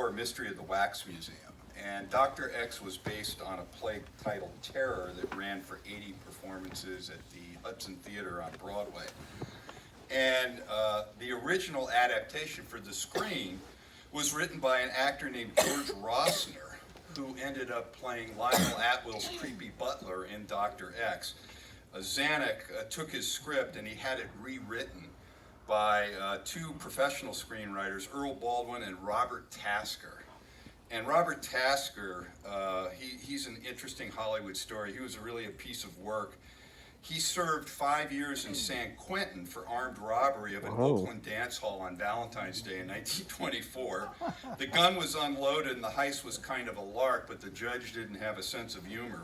Horror Mystery of the Wax Museum. And Dr. X was based on a play titled Terror that ran for 80 performances at the Hudson Theater on Broadway. And the original adaptation for the screen was written by an actor named George Rossner, who ended up playing Lionel Atwill's creepy butler in Dr. X. Zanuck took his script and he had it rewritten by two professional screenwriters, Earl Baldwin and Robert Tasker. And Robert Tasker, he's an interesting Hollywood story. He was really a piece of work. He served 5 years in San Quentin for armed robbery of an Oakland dance hall on Valentine's Day in 1924. The gun was unloaded and the heist was kind of a lark, but the judge didn't have a sense of humor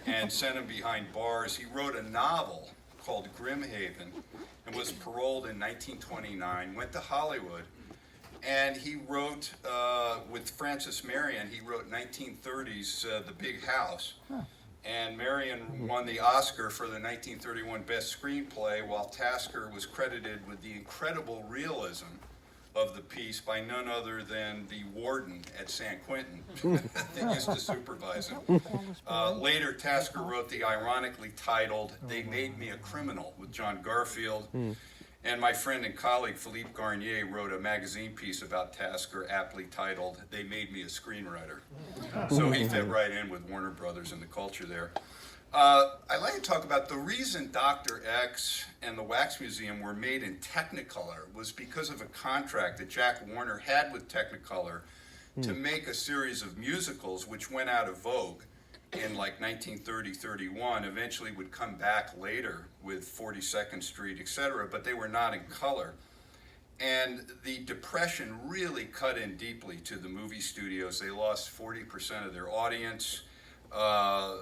and sent him behind bars. He wrote a novel called Grimhaven and was paroled in 1929, went to Hollywood, and he wrote, with Francis Marion, he wrote 1930's The Big House. And Marion won the Oscar for the 1931 Best Screenplay, while Tasker was credited with the incredible realism of the piece by none other than the warden at San Quentin that used to supervise him. Later, Tasker wrote the ironically titled They Made Me a Criminal with John Garfield. And my friend and colleague Philippe Garnier wrote a magazine piece about Tasker aptly titled, They Made Me a Screenwriter. So he fit right in with Warner Brothers and the culture there. I'd like to talk about the reason Dr. X and the Wax Museum were made in Technicolor was because of a contract that Jack Warner had with Technicolor to make a series of musicals which went out of vogue in like 1930-31, eventually would come back later with 42nd Street, etc., but they were not in color. And the Depression really cut in deeply to the movie studios. They lost 40% of their audience. The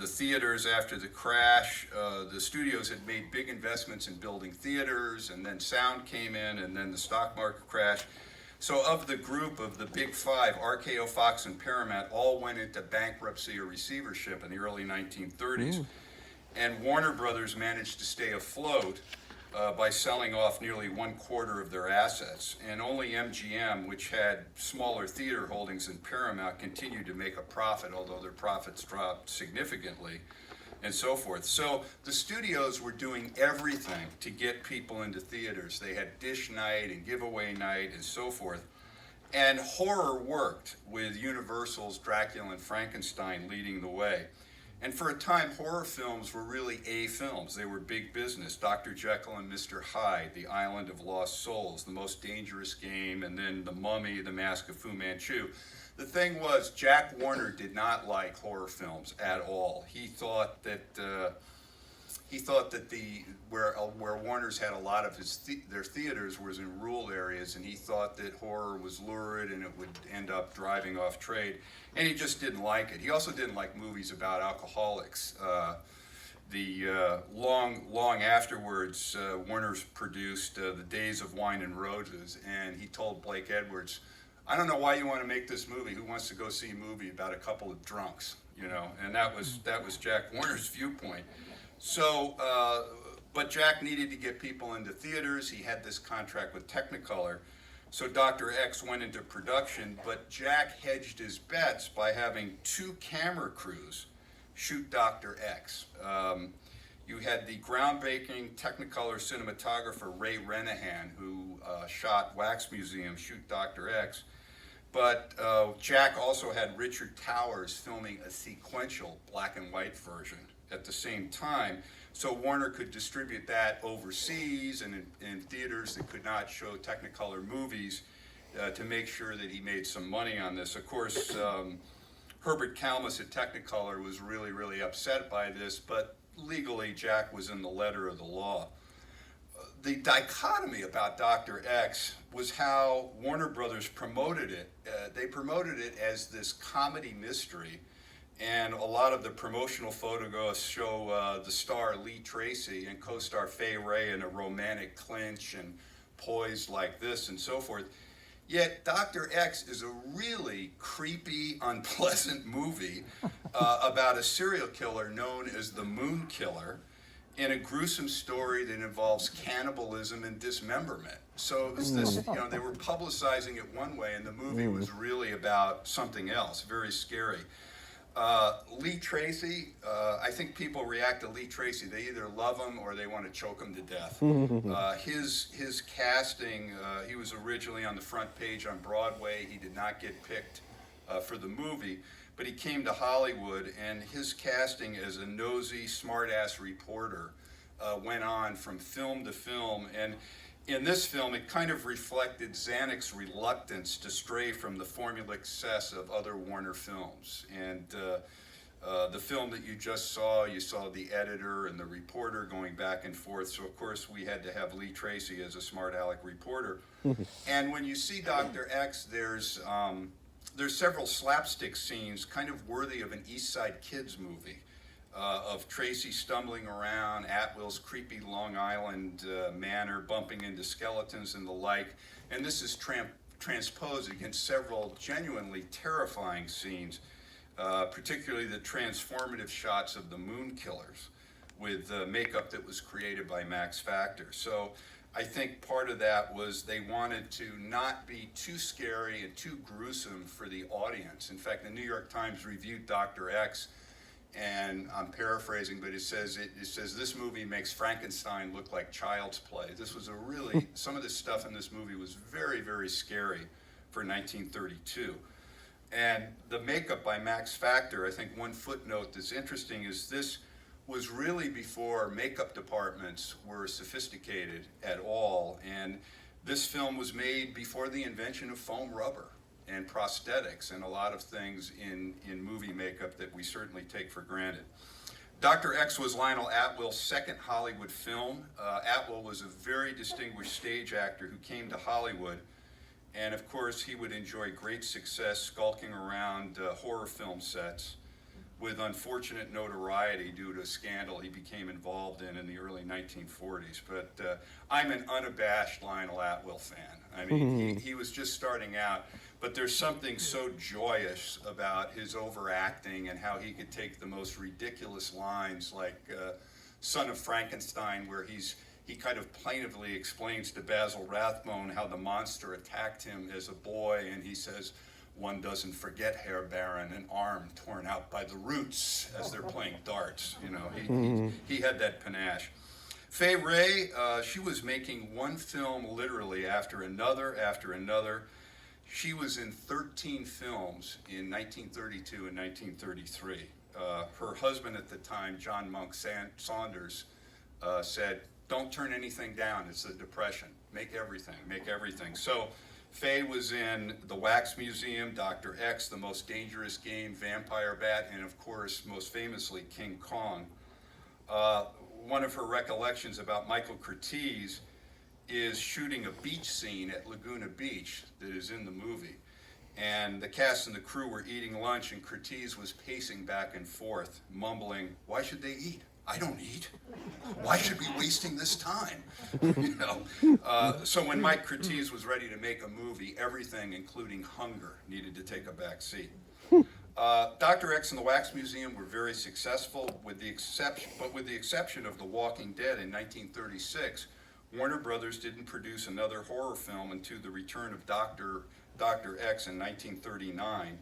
theaters after the crash, the studios had made big investments in building theaters, and then sound came in, and then the stock market crashed. So of the group of the big five, RKO, Fox, and Paramount all went into bankruptcy or receivership in the early 1930s. And Warner Brothers managed to stay afloat by selling off nearly 1/4 of their assets. And only MGM, which had smaller theater holdings than Paramount, continued to make a profit, although their profits dropped significantly, and so forth. So the studios were doing everything to get people into theaters. They had dish night and giveaway night and so forth. And horror worked, with Universal's Dracula and Frankenstein leading the way. And for a time, horror films were really A films. They were big business. Dr. Jekyll and Mr. Hyde, The Island of Lost Souls, The Most Dangerous Game, and then The Mummy, The Mask of Fu Manchu. The thing was, Jack Warner did not like horror films at all. He thought that where Warner's had a lot of their theaters was in rural areas, and he thought that horror was lurid and it would end up driving off trade, and he just didn't like it. He also didn't like movies about alcoholics. Long afterwards, Warner's produced The Days of Wine and Roses, and he told Blake Edwards, I don't know why you want to make this movie. Who wants to go see a movie about a couple of drunks, you know? And that was Jack Warner's viewpoint. So, but Jack needed to get people into theaters. He had this contract with Technicolor. So Dr. X went into production, but Jack hedged his bets by having 2 camera crews shoot Dr. X. You had the groundbreaking Technicolor cinematographer Ray Renahan, who shot Wax Museum, shoot Dr. X. But Jack also had Richard Towers filming a sequential black and white version at the same time, so Warner could distribute that overseas and in theaters that could not show Technicolor movies to make sure that he made some money on this. Of course, Herbert Kalmus at Technicolor was really, really upset by this, but legally Jack was in the letter of the law. The dichotomy about Dr. X was how Warner Brothers promoted it. They promoted it as this comedy mystery, and a lot of the promotional photographs show the star Lee Tracy and co-star Fay Wray in a romantic clinch and poised like this and so forth. Yet Dr. X is a really creepy, unpleasant movie about a serial killer known as the Moon Killer, in a gruesome story that involves cannibalism and dismemberment. So it was this, they were publicizing it one way, and the movie was really about something else, very scary. Lee Tracy, I think people react to Lee Tracy. They either love him or they want to choke him to death. His casting, he was originally on the front page on Broadway. He did not get picked for the movie, but he came to Hollywood, and his casting as a nosy, smart-ass reporter went on from film to film. And in this film, it kind of reflected Zanuck's reluctance to stray from the formulaic success of other Warner films. And the film that you just saw, you saw the editor and the reporter going back and forth. So, of course, we had to have Lee Tracy as a smart aleck reporter. And when you see Dr. X, there's several slapstick scenes kind of worthy of an East Side Kids movie. Of Tracy stumbling around, Atwill's creepy Long Island manner, bumping into skeletons and the like. And this is transposed against several genuinely terrifying scenes, particularly the transformative shots of the Moon Killers with makeup that was created by Max Factor. So I think part of that was they wanted to not be too scary and too gruesome for the audience. In fact, the New York Times reviewed Dr. X, and I'm paraphrasing, but it says this movie makes Frankenstein look like child's play. This was some of the stuff in this movie was very, very scary for 1932. And the makeup by Max Factor, I think one footnote that's interesting is this was really before makeup departments were sophisticated at all. And this film was made before the invention of foam rubber and prosthetics and a lot of things in movie makeup that we certainly take for granted. Dr. X was Lionel Atwill's second Hollywood film. Atwill was a very distinguished stage actor who came to Hollywood, and of course he would enjoy great success skulking around horror film sets with unfortunate notoriety due to a scandal he became involved in the early 1940s. But I'm an unabashed Lionel Atwill fan. I mean, he was just starting out. But there's something so joyous about his overacting and how he could take the most ridiculous lines like Son of Frankenstein, where he kind of plaintively explains to Basil Rathbone how the monster attacked him as a boy, and he says, "One doesn't forget, Herr Baron, an arm torn out by the roots," as they're playing darts. He had that panache. Fay Wray, she was making one film literally after another after another. She was in 13 films in 1932 and 1933. Her husband at the time, John Monk Saunders, said, "Don't turn anything down. It's the Depression. Make everything." So Fay was in The Wax Museum, Dr. X, The Most Dangerous Game, Vampire Bat, and of course, most famously, King Kong. One of her recollections about Michael Curtiz is shooting a beach scene at Laguna Beach that is in the movie. And the cast and the crew were eating lunch, and Curtiz was pacing back and forth, mumbling, "Why should they eat? I don't eat. Why should we be wasting this time?" So when Mike Curtiz was ready to make a movie, everything, including hunger, needed to take a back seat. Dr. X and the Wax Museum were very successful, with the exception of The Walking Dead in 1936. Warner Brothers didn't produce another horror film until the return of Dr. X in 1939,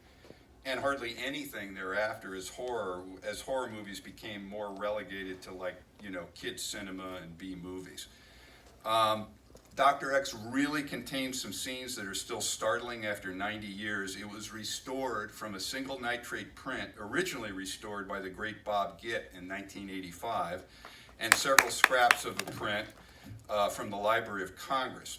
and hardly anything thereafter as horror movies became more relegated to kids cinema and B movies. Dr. X really contains some scenes that are still startling after 90 years. It was restored from a single nitrate print, originally restored by the great Bob Gitt in 1985, and several scraps of a print from the Library of Congress.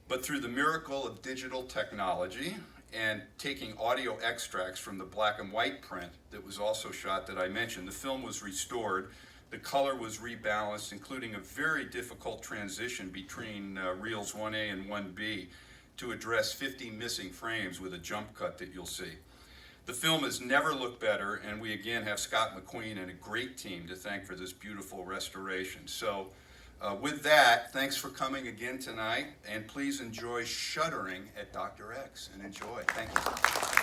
But through the miracle of digital technology and taking audio extracts from the black and white print that was also shot that I mentioned, the film was restored. The color was rebalanced, including a very difficult transition between reels 1A and 1B to address 50 missing frames with a jump cut that you'll see. The film has never looked better, and we again have Scott McQueen and a great team to thank for this beautiful restoration. So with that, thanks for coming again tonight, and please enjoy shuddering at Dr. X, and enjoy. Thank you.